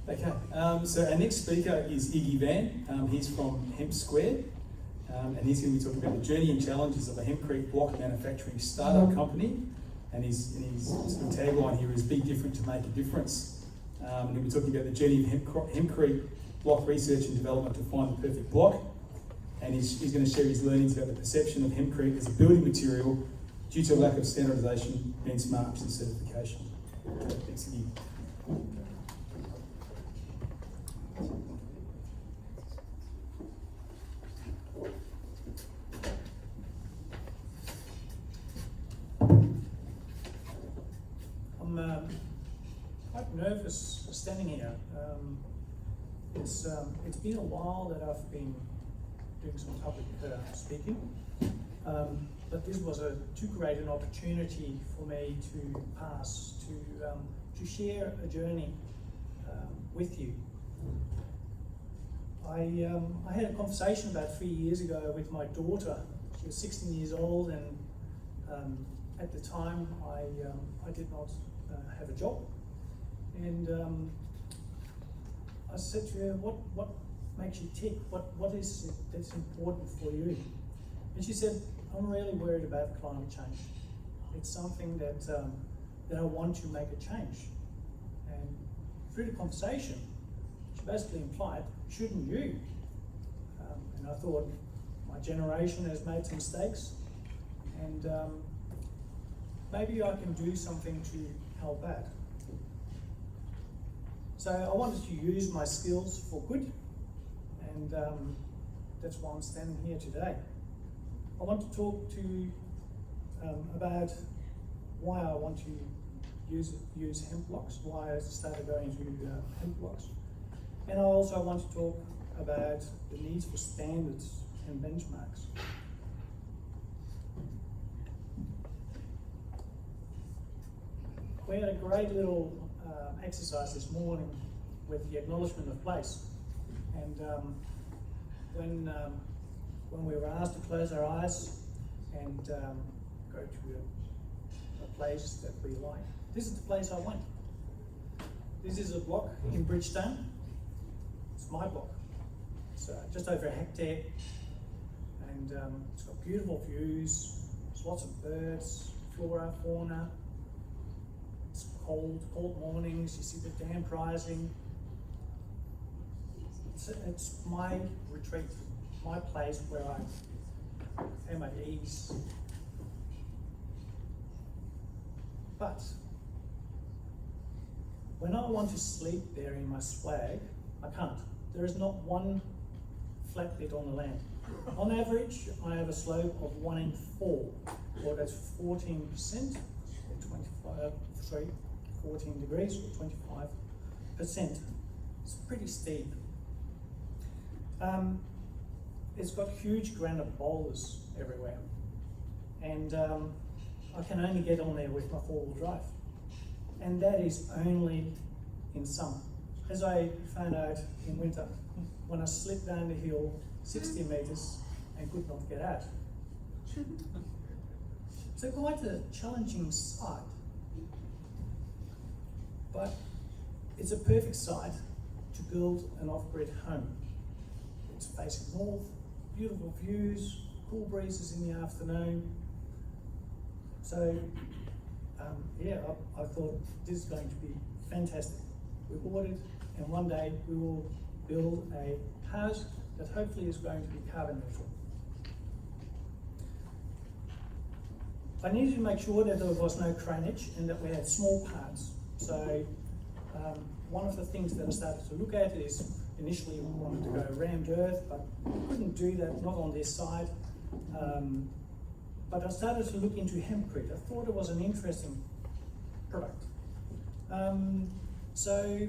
Okay, so our next speaker is Iggy Van. He's from Hemp Squared, and he's going to be talking about the journey and challenges of a hempcrete block manufacturing startup company. And his sort of tagline here is "Be different to make a difference." And he'll be talking about the journey of hempcrete block research and development to find the perfect block. And he's going to share his learnings about the perception of hempcrete as a building material due to a lack of standardisation, benchmarks, and certification. Thanks, Iggy. I'm quite nervous standing here. It's been a while that I've been doing some public speaking, but this was too great an opportunity for me to pass to share a journey with you. I had a conversation about 3 years ago with my daughter. She was 16 years old, and at the time I did not have a job, and I said to her, what makes you tick? What is it that's important for you? And she said, I'm really worried about climate change. It's something that I want to make a change. And through the conversation, she basically implied, shouldn't you? And I thought, my generation has made some mistakes, and maybe I can do something to help out. So I wanted to use my skills for good, and that's why I'm standing here today. I want to talk to you about why I want to use hemp blocks, why I started going to hemp blocks. And I also want to talk about the needs for standards and benchmarks. We had a great little exercise this morning with the acknowledgement of place. And when we were asked to close our eyes and go to a place that we like, this is the place I went. This is a block in Bridgestone. It's my block. It's just over a hectare, and it's got beautiful views. There's lots of birds, flora, fauna. It's cold mornings. You see the damp rising. It's my retreat, my place where I am at ease. But when I want to sleep there in my swag, I can't. There is not one flat bit on the land. On average, I have a slope of 1 in 4, or that's 14%, or 14 degrees, or 25%. It's pretty steep. It's got huge granite boulders everywhere, and I can only get on there with my 4-wheel drive, and that is only in summer. As I found out in winter, when I slipped down the hill 60 metres and could not get out. So quite a challenging site, but it's a perfect site to build an off-grid home. It's facing north, beautiful views, cool breezes in the afternoon. So I thought this is going to be fantastic. We bought it, and one day we will build a house that hopefully is going to be carbon neutral. I needed to make sure that there was no cranage and that we had small parts. So one of the things that I started to look at is, initially we wanted to go rammed earth, but we couldn't do that, not on this side. But I started to look into hempcrete. I thought it was an interesting product. So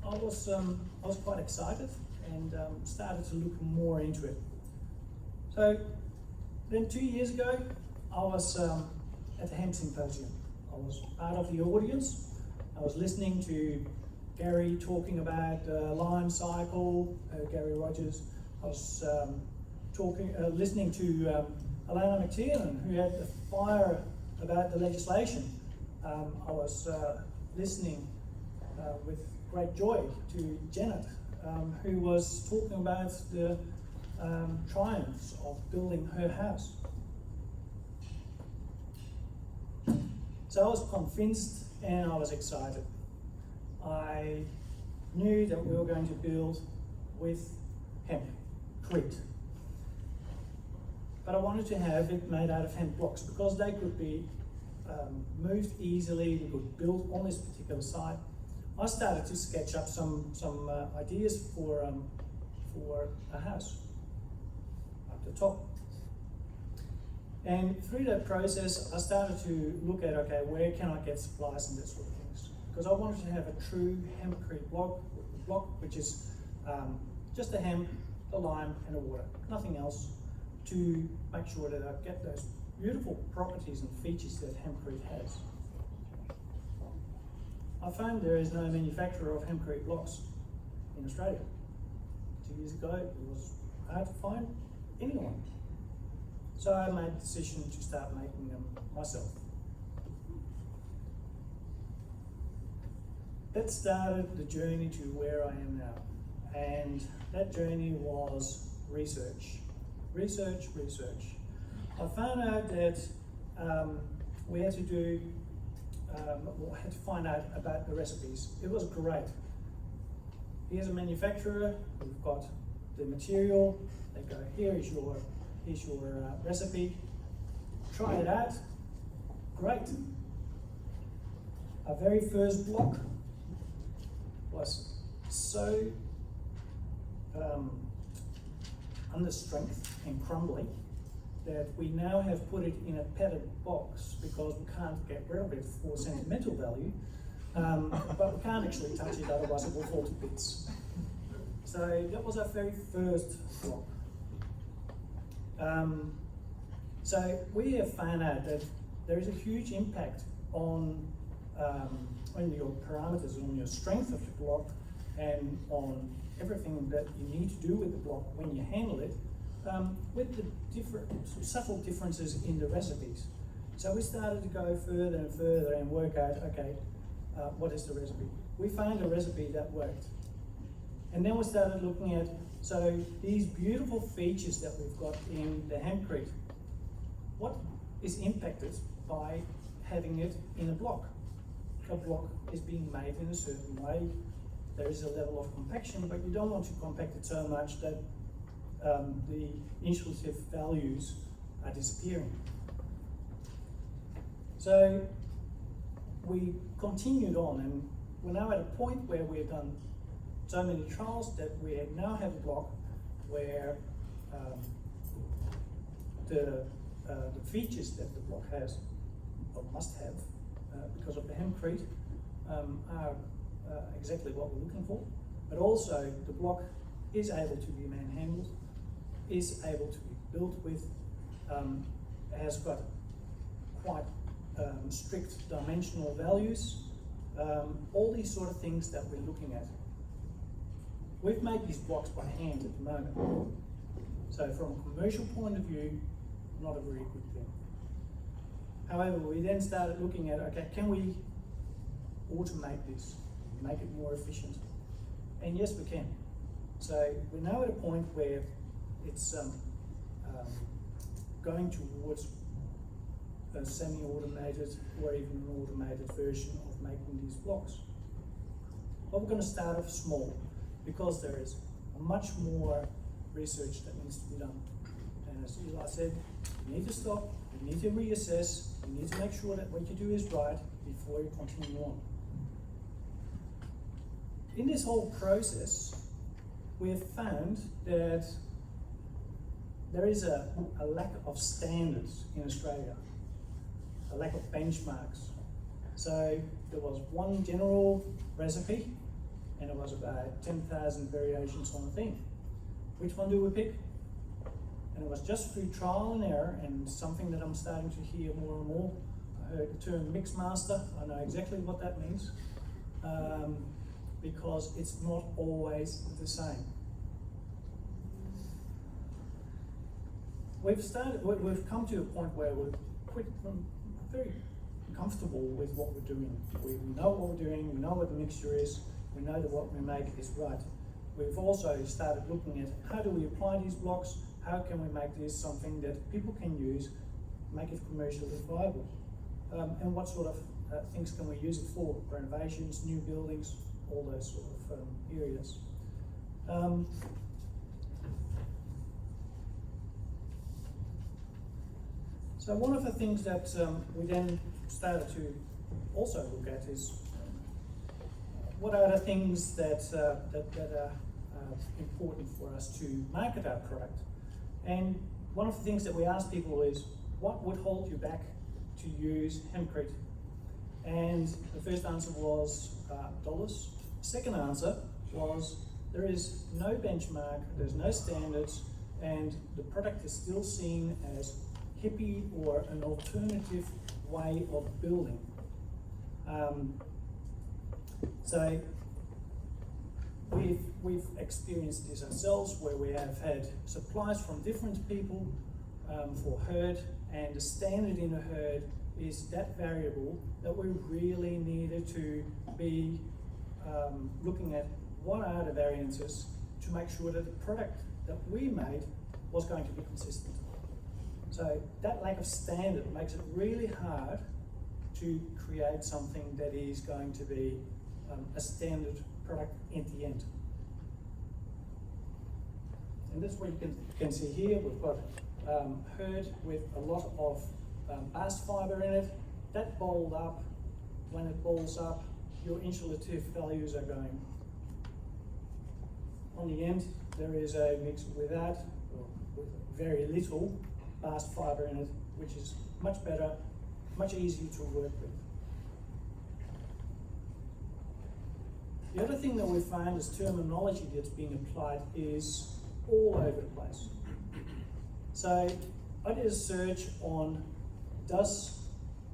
I was quite excited and started to look more into it. So then 2 years ago, I was at the Hemp Symposium. I was part of the audience. I was listening to Gary talking about Lime Cycle, Gary Rogers. I was listening to Alana McTiernan, who had the fire about the legislation. I was listening with great joy to Janet, who was talking about the triumphs of building her house. So I was convinced and I was excited. I knew that we were going to build with Hempcrete. But I wanted to have it made out of hemp blocks because they could be moved easily, we could build on this particular site. I started to sketch up some ideas for a house up the top. And through that process, I started to look at, okay, where can I get supplies and that sort of things? Because I wanted to have a true hempcrete block which is just a hemp, a lime, and a water, nothing else, to make sure that I get those beautiful properties and features that hempcrete has. I found there is no manufacturer of hempcrete blocks in Australia. 2 years ago, it was hard to find anyone. So I made the decision to start making them myself. That started the journey to where I am now. And that journey was research. Research. I found out that we had to had to find out about the recipes. It was great. Here's a manufacturer, we've got the material, they go, here's your recipe, try it out, great. Our very first block was so under strength and crumbly that we now have put it in a padded box because we can't get rid of it for sentimental value, but we can't actually touch it, otherwise it will fall to bits. So that was our very first block. So we have found out that there is a huge impact on your parameters, on your strength of the block, and on everything that you need to do with the block when you handle it, with the different subtle differences in the recipes. So we started to go further and further and work out, okay, what is the recipe? We found a recipe that worked. And then we started looking at, so these beautiful features that we've got in the hempcrete, what is impacted by having it in a block? A block is being made in a certain way. There is a level of compaction, but you don't want to compact it so much that the insulative values are disappearing. So we continued on, and we're now at a point where we've done so many trials that we now have a block where the features that the block has, or must have, because of the hempcrete, are exactly what we're looking for. But also the block is able to be manhandled, is able to be built with, has got quite strict dimensional values, all these sort of things that we're looking at. We've made these blocks by hand at the moment. So from a commercial point of view, not a very good thing. However, we then started looking at, okay, can we automate this, make it more efficient? And yes, we can. So we're now at a point where it's going towards a semi-automated or even an automated version of making these blocks. But we're going to start off small because there is much more research that needs to be done. And as Eli said, you need to stop, you need to reassess, you need to make sure that what you do is right before you continue on. In this whole process, we have found that there is a lack of standards in Australia, a lack of benchmarks. So there was one general recipe, and it was about 10,000 variations on a theme. Which one do we pick? And it was just through trial and error, and something that I'm starting to hear more and more. I heard the term mix master. I know exactly what that means, because it's not always the same. We've come to a point where we've quit from very comfortable with what we're doing. We know what we're doing, we know what the mixture is, we know that what we make is right. We've also started looking at how do we apply these blocks, how can we make this something that people can use, make it commercially viable, and what sort of things can we use it for, renovations, new buildings, all those sort of areas. So one of the things that we then started to also look at is what are the things that are important for us to market our product. And one of the things that we asked people is, what would hold you back to use Hempcrete? And the first answer was dollars. The second answer was there is no benchmark, there's no standards, and the product is still seen as hippie or an alternative way of building. So we've experienced this ourselves, where we have had supplies from different people for herd, and the standard in a herd is that variable that we really needed to be looking at what are the variances to make sure that the product that we made was going to be consistent. So that lack of standard makes it really hard to create something that is going to be a standard product in the end. And that's what you can see here. We've got herd with a lot of bast fibre in it. That balled up. When it balls up, your insulative values are going. On the end, there is a mix without, or with very little bast fibre in it, which is much better, much easier to work with. The other thing that we find is terminology that's being applied is all over the place. So I did a search on, does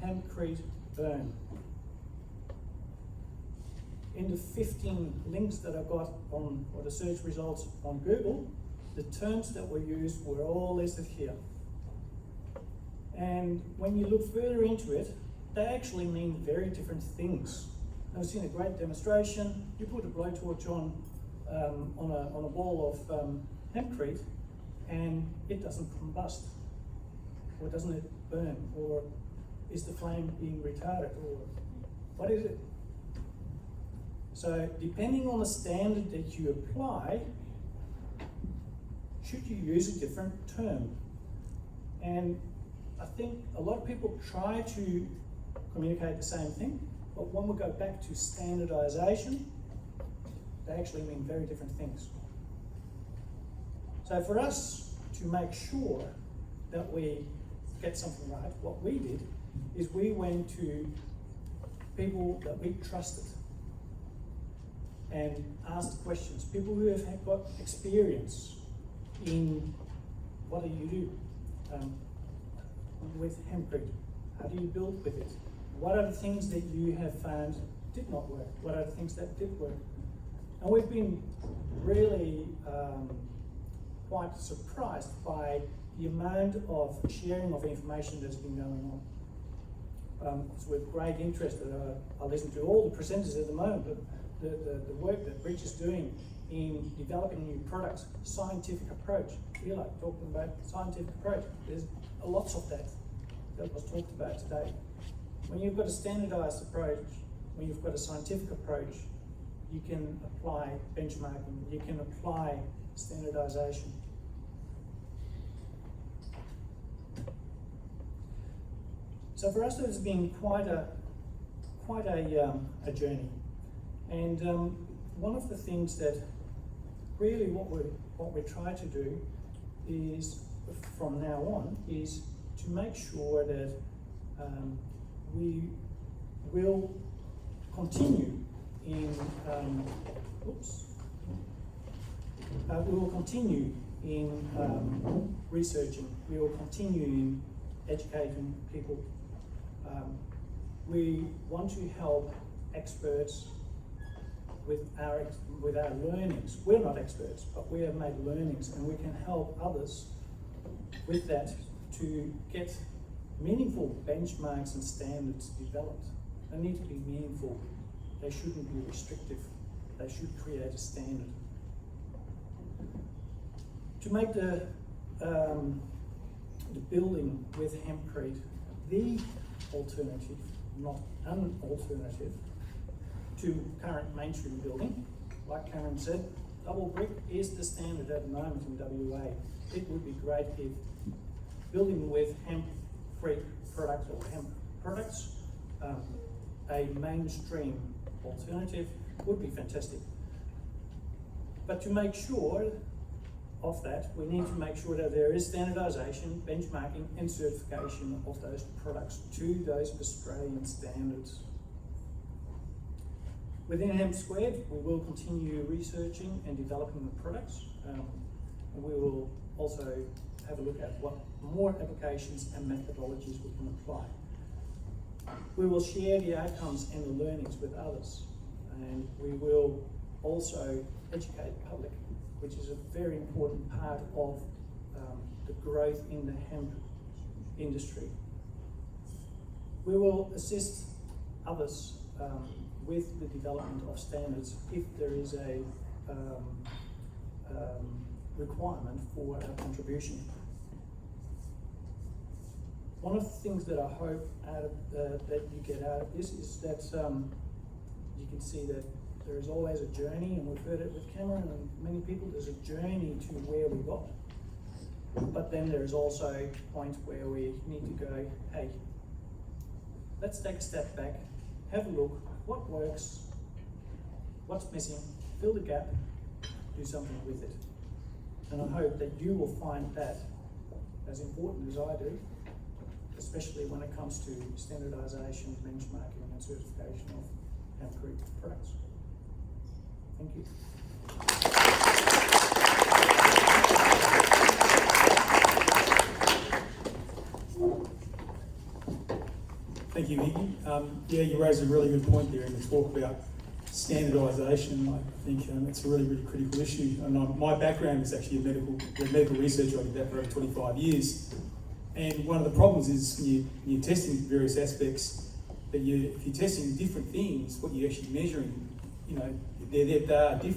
hempcrete burn? In the 15 links that I got on, or the search results on Google, the terms that were used were all listed here. And when you look further into it, they actually mean very different things. I've seen a great demonstration. You put a blowtorch on a ball of hempcrete, and it doesn't combust, or doesn't it burn, or is the flame being retarded, or what is it? So depending on the standard that you apply, should you use a different term? And I think a lot of people try to communicate the same thing, but when we go back to standardization, they actually mean very different things. So for us to make sure that we get something right, what we did is we went to people that we trusted and asked questions, people who have got experience in what do you do with hempcrete? How do you build with it? What are the things that you have found did not work? What are the things that did work? And we've been really quite surprised by the amount of sharing of information that's been going on. It's with great interest that I listen to all the presenters at the moment, but the work that Rich is doing in developing new products, scientific approach. We like talking about scientific approach. There's lots of that was talked about today. When you've got a standardized approach, when you've got a scientific approach, you can apply benchmarking, you can apply standardization. So for us, it's been quite a journey. And one of the things that really what we try to do is, from now on, is to make sure that we will continue in researching. We will continue in educating people. We want to help experts with our learnings. We're not experts, but we have made learnings, and we can help others with that to get meaningful benchmarks and standards developed. They need to be meaningful. They shouldn't be restrictive. They should create a standard. To make the building with hempcrete the alternative, not an alternative, to current mainstream building, like Cameron said, double brick is the standard at the moment in WA. It would be great if building with hempcrete products or hemp products, a mainstream alternative would be fantastic. But to make sure of that, we need to make sure that there is standardisation, benchmarking and certification of those products to those Australian standards. Within Hemp Squared, we will continue researching and developing the products, and we will also have a look at what more applications and methodologies we can apply. We will share the outcomes and the learnings with others, and we will also educate the public, which is a very important part of the growth in the hemp industry. We will assist others with the development of standards if there is a requirement for our contribution. One of the things that I hope that you get out of this is that you can see that there is always a journey, and we've heard it with Cameron and many people, there's a journey to where we got. But then there's also a point where we need to go, hey, let's take a step back, have a look, what works, what's missing, fill the gap, do something with it. And I hope that you will find that as important as I do, especially when it comes to standardisation, benchmarking and certification of Hempcrete products. Thank you. Thank you, Iggy. Yeah, you raised a really good point there in the talk about standardisation. I think it's a really, really critical issue. And my background is actually a medical researcher. I did that for over 25 years. And one of the problems is when you're testing various aspects, that if you're testing different things, what you're actually measuring, they are different.